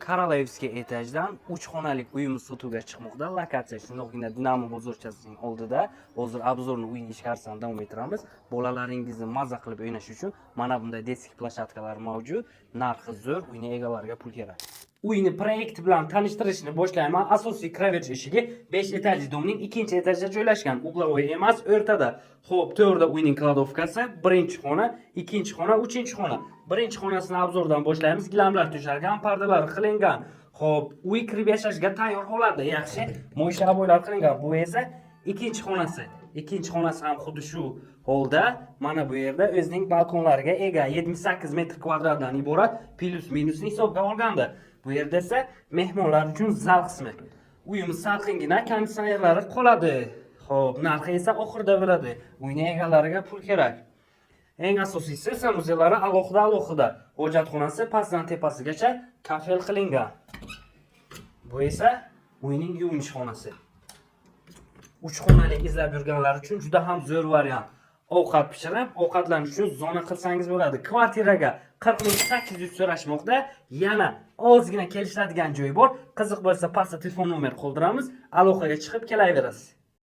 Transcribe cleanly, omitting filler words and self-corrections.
Korolyevskiy etajdan 3 xonalik uyimiz sotuvga chiqmoqda. Lokatsiya shundoqqina Dinamo bozorchasining oldida. Hozir obzorni uyni ishqarishdan davom ettiramiz. Bolalaringizni mazza qilib o'ynash uchun mana bunday desk plashatkalar mavjud. Narxi zo'r, uyni egalariga pul kerak. Uyni proyekt bilan tanishtirishni boshlayman. Asosiy kiraverch eshigi 5 etajli domning 2-etajda joylashgan. Uglovoy emas, o'rtada. Xo'p, to'rda uyning kladovkasi, birinchi xona, ikkinchi xona, uchinchi xona. Birinchi xonasini obzordan boshlaymiz. Gilamlar to'shalgan, pardalar qilingan. Xo'p, uy kirib yashashga tayyor holatda, yaxshi. Mo'yshaboylar qilingan. Bu esa ikkinchi xonasi. Ikkinchi xonasi ham xuddi shu holda. Mana bu yerda o'zining balkonlariga ega 78 metr kvadratdan iborat, plus minusni hisobga olganda. Bu yerda esa mehmonlar uchun zal qismi. Uyimiz salqingina, konditsionerlari qoladi. Xo'p, narxi esa oxirida bo'ladi. Uyning egalariga pul kerak. Eng asosiysi sanuzellari alohida. Hojatxonasi pastdan tepasigacha kafel qilingan. Bu esa uyning yuvinish xonasi. 3 xonalik izlab yurganlar uchun juda ham zo'r variant. Ovqat pishirib, ovqatlanish uchun zona qilsangiz bo'ladi. Kvartiraga 40.800 so'rashmoqda. Yana ozgina kelishadigan joyi bor. Qiziq bo'lsa pastda telefon nomer qoldiramiz. Aloqaga chiqib kelaverasiz.